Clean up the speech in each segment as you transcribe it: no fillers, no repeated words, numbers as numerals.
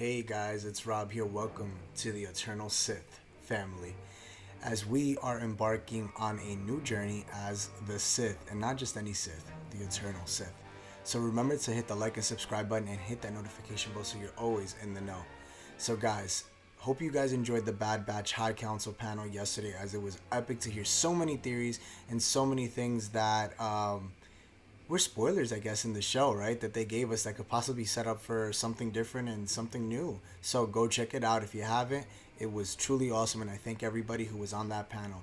Hey guys, it's Rob here. Welcome to the Eternal Sith family. As we are embarking on a new journey as the Sith, and not just any Sith, the Eternal Sith. So remember to hit the like and subscribe button and hit that notification bell so you're always in the know. So guys, hope you guys enjoyed the Bad Batch High Council panel yesterday, as it was epic to hear so many theories and so many things that were spoilers, I guess, in the show, right? That they gave us that could possibly set up for something different and something new. So go check it out if you haven't. It was truly awesome, and I thank everybody who was on that panel.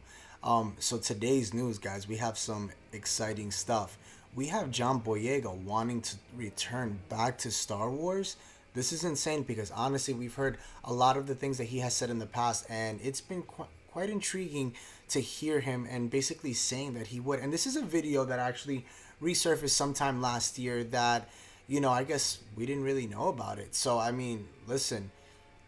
So today's news, guys, we have some exciting stuff. We have John Boyega wanting to return back to Star Wars. This is insane because honestly, we've heard a lot of the things that he has said in the past, and it's been quite intriguing to hear him and basically saying that he would. And this is a video that actually resurfaced sometime last year that, I guess we didn't really know about it. So, I mean, listen,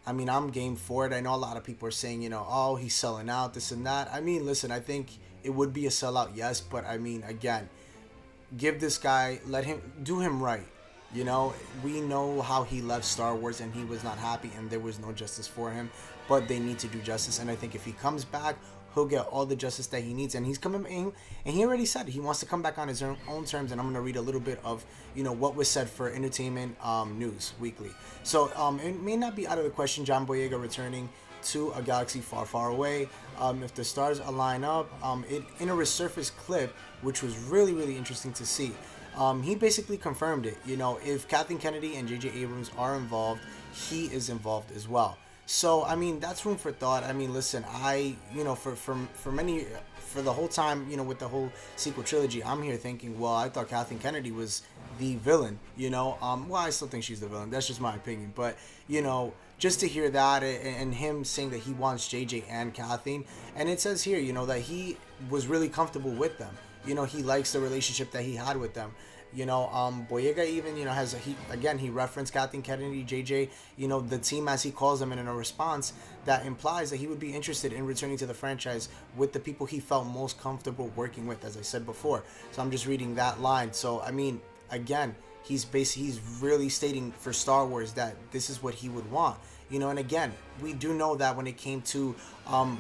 I'm game for it. I know a lot of people are saying, oh, he's selling out, this and that. I mean, listen, I think it would be a sellout, yes. But, I mean, again, give this guy, let him, do him right. We know how he left Star Wars and he was not happy and there was no justice for him. But they need to do justice. And I think if he comes back, he'll get all the justice that he needs. And he's coming in, and he already said he wants to come back on his own terms. And I'm going to read a little bit of, what was said for Entertainment News Weekly. So it may not be out of the question John Boyega returning to a galaxy far, far away. If the stars align up, in a resurfaced clip, which was really, really interesting to see. He basically confirmed it. If Kathleen Kennedy and J.J. Abrams are involved, he is involved as well. So, I mean, that's room for thought. I mean, listen, for the whole time, with the whole sequel trilogy, I'm here thinking, well, I thought Kathleen Kennedy was the villain, well, I still think she's the villain. That's just my opinion. But, just to hear that and him saying that he wants JJ and Kathleen, and it says here, that he was really comfortable with them. He likes the relationship that he had with them. Boyega even, he referenced Kathleen Kennedy, JJ, the team as he calls them, and in a response that implies that he would be interested in returning to the franchise with the people he felt most comfortable working with, as I said before. So I'm just reading that line. So, I mean, again, he's really stating for Star Wars that this is what he would want. And again, we do know that when it came to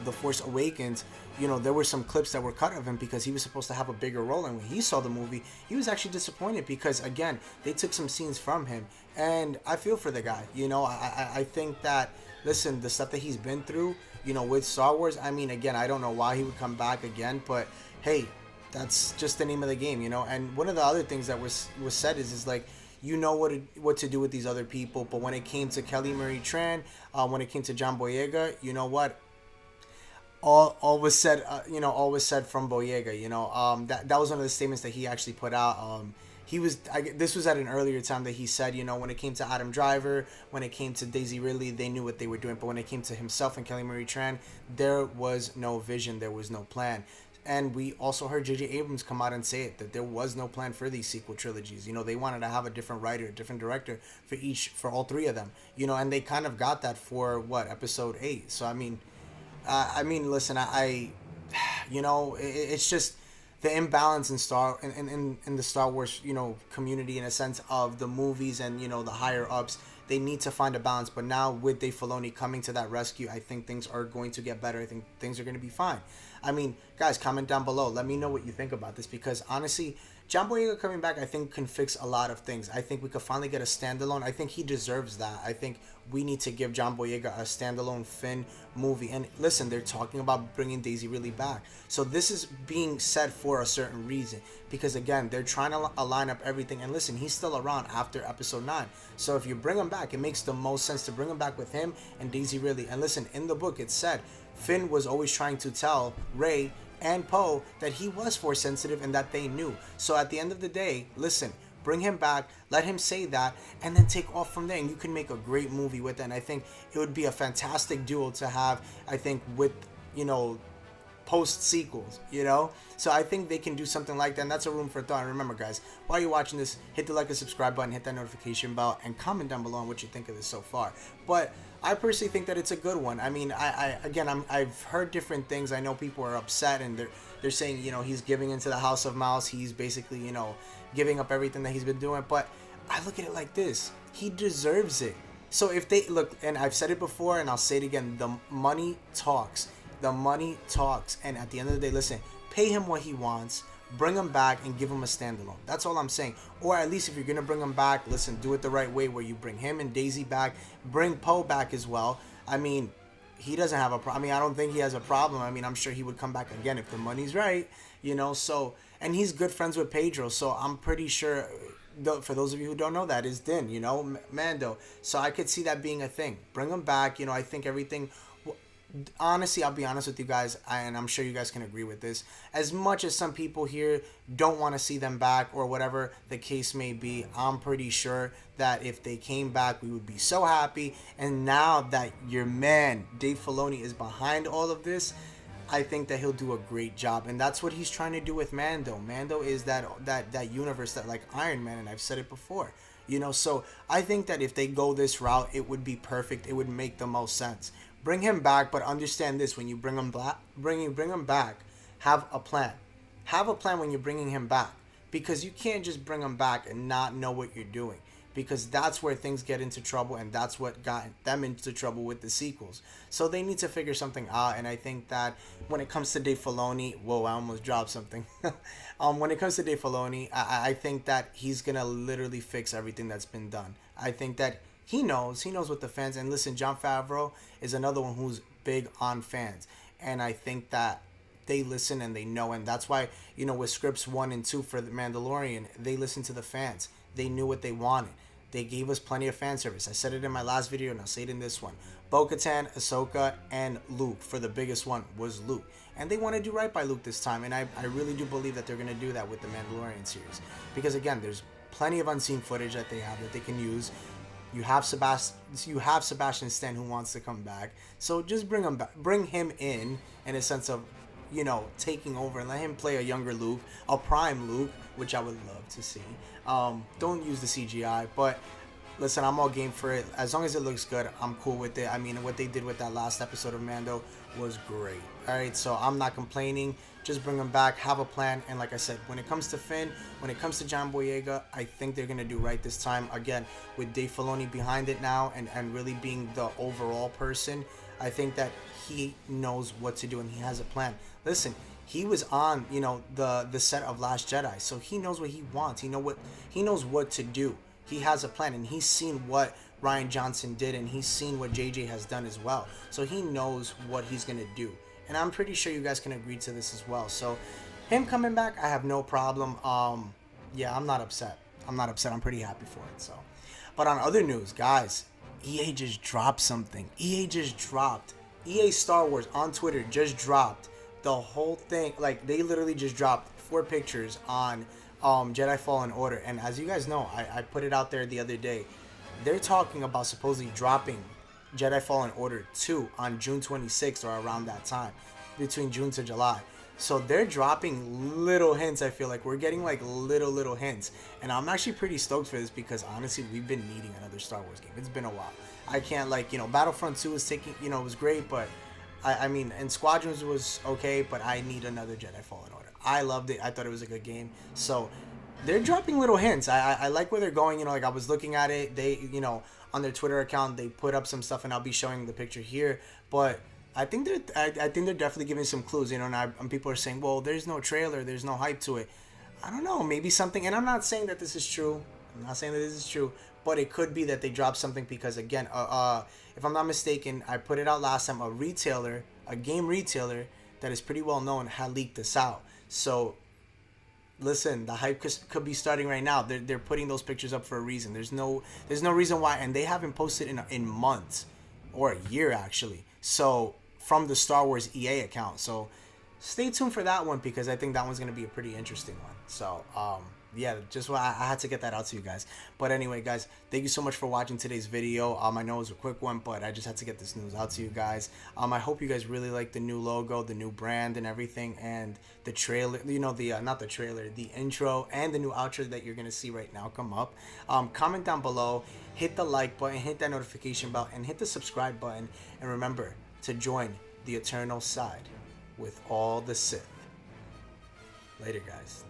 The Force Awakens, there were some clips that were cut of him because he was supposed to have a bigger role. And when he saw the movie, he was actually disappointed because, again, they took some scenes from him. And I feel for the guy. I think that, listen, the stuff that he's been through, with Star Wars, I mean, again, I don't know why he would come back again. But, hey, that's just the name of the game, And one of the other things that was said is like, what to do with these other people. But when it came to Kelly Marie Tran, when it came to John Boyega, you know what? All was said, all was said from Boyega. That was one of the statements that he actually put out. This was at an earlier time that he said, when it came to Adam Driver, when it came to Daisy Ridley, they knew what they were doing. But when it came to himself and Kelly Marie Tran, there was no vision, there was no plan. And we also heard J.J. Abrams come out and say it, that there was no plan for these sequel trilogies. They wanted to have a different writer, a different director for all three of them. And they kind of got that for episode 8. So, I mean, listen, it's just the imbalance in the Star Wars, community, in a sense of the movies and, the higher ups. They need to find a balance. But now with Dave Filoni coming to that rescue, I think things are going to get better. I think things are going to be fine. I mean, guys, comment down below. Let me know what you think about this, because honestly, John Boyega coming back, I think, can fix a lot of things. I think we could finally get a standalone. I think he deserves that. I think we need to give John Boyega a standalone Finn movie. And listen, they're talking about bringing Daisy Ridley back. So this is being said for a certain reason, because again, they're trying to align up everything. And listen, he's still around after episode 9. So if you bring him back, it makes the most sense to bring him back with him and Daisy Ridley. And listen, in the book, it said Finn was always trying to tell Rey and Poe that he was Force sensitive and that they knew. So at the end of the day, listen, bring him back, let him say that, and then take off from there, and you can make a great movie with it. And I think it would be a fantastic duo to have, I think, with, post sequels, So I think they can do something like that, and that's a room for thought. And remember, guys, while you're watching this, hit the like and subscribe button, hit that notification bell, and comment down below on what you think of this so far. But I personally think that it's a good one. I mean, I've heard different things. I know people are upset, and they're saying, he's giving into the House of Mouse. He's basically, giving up everything that he's been doing. But I look at it like this: he deserves it. So if they look, and I've said it before, and I'll say it again, the money talks. The money talks, and at the end of the day, listen, pay him what he wants, bring him back, and give him a standalone. That's all I'm saying. Or at least if you're gonna bring him back, listen, do it the right way, where you bring him and Daisy back, bring Poe back as well. I mean, he doesn't have a problem. I mean, I don't think he has a problem. I mean, I'm sure he would come back again if the money's right, you know. So, and he's good friends with Pedro, so I'm pretty sure. For those of you who don't know, that is Din, you know, Mando. So I could see that being a thing. Bring him back. You know, I think everything. Honestly, I'll be honest with you guys, and I'm sure you guys can agree with this. As much as some people here don't want to see them back or whatever the case may be, I'm pretty sure that if they came back, we would be so happy. And now that your man, Dave Filoni, is behind all of this, I think that he'll do a great job, and that's what he's trying to do with Mando. Mando is that universe that, like Iron Man, and I've said it before, you know. So I think that if they go this route, it would be perfect. It would make the most sense. Bring him back, but understand this: when you bring him back, have a plan. Have a plan when you're bringing him back, because you can't just bring him back and not know what you're doing. Because that's where things get into trouble, and that's what got them into trouble with the sequels. So they need to figure something out, and I think that when it comes to Dave Filoni, whoa, I almost dropped something. When it comes to Dave Filoni, I think that he's gonna literally fix everything that's been done. I think that he knows what the fans, and listen, Jon Favreau is another one who's big on fans, and I think that they listen and they know, and that's why, you know, with scripts 1 and 2 for The Mandalorian, they listen to the fans. They knew what they wanted. They gave us plenty of fan service. I said it in my last video, and I'll say it in this one. Bo-Katan, Ahsoka, and Luke, for the biggest one, was Luke. And they want to do right by Luke this time, and I really do believe that they're going to do that with the Mandalorian series. Because, again, there's plenty of unseen footage that they have that they can use. You have Sebastian Stan, who wants to come back. So just bring him back. Bring him in a sense of, you know, taking over, and let him play a younger Luke, a prime Luke, which I would love to see. Don't use the CGI, but listen, I'm all game for it. As long as it looks good, I'm cool with it. I mean, what they did with that last episode of Mando was great. All right, so I'm not complaining. Just bring them back, have a plan, and like I said, when it comes to Finn, when it comes to John Boyega, I think they're gonna do right this time. Again, with Dave Filoni behind it now, and really being the overall person, I think that he knows what to do and he has a plan. Listen, he was on, you know, the set of Last Jedi, so he knows what he wants. He knows what to do. He has a plan, and he's seen what Rian Johnson did, and he's seen what JJ has done as well. So he knows what he's gonna do, and I'm pretty sure you guys can agree to this as well. So him coming back, I have no problem. Yeah, I'm not upset. I'm pretty happy for it. So, but on other news, guys, EA just dropped something. EA Star Wars on Twitter just dropped the whole thing. Like, they literally just dropped 4 pictures on Jedi Fallen Order, and as you guys know, I put it out there the other day. They're talking about supposedly dropping Jedi Fallen Order 2 on June 26th or around that time, between June to July. So they're dropping little hints. I feel like we're getting like little hints, and I'm actually pretty stoked for this, because honestly, we've been needing another Star Wars game. It's been a while. I can't, like, you know, Battlefront 2 was taking, you know, it was great, but I mean, and Squadrons was okay, but I need another Jedi Fallen Order. I loved it. I thought it was a good game. So they're dropping little hints. I like where they're going. You know, like, I was looking at it. They, you know, on their Twitter account, they put up some stuff, and I'll be showing the picture here. But I think they're definitely giving some clues. You know, and people are saying, well, there's no trailer, there's no hype to it. I don't know, maybe something. And I'm not saying that this is true. But it could be that they dropped something, because again, if I'm not mistaken, I put it out last time. A game retailer that is pretty well known, had leaked this out. So listen, the hype could be starting right now. They're putting those pictures up for a reason. There's no reason why, and they haven't posted in months, or a year actually. So from the Star Wars EA account. So stay tuned for that one, because I think that one's gonna be a pretty interesting one. So yeah, just I had to get that out to you guys. But anyway, guys, thank you so much for watching today's video. I know it was a quick one, but I just had to get this news out to you guys. I hope you guys really like the new logo, the new brand, and everything, and the trailer. You know, the not the trailer, the intro, and the new outro that you're gonna see right now come up. Comment down below, hit the like button, hit that notification bell, and hit the subscribe button. And remember to join the eternal side with all the Sith. Later, guys.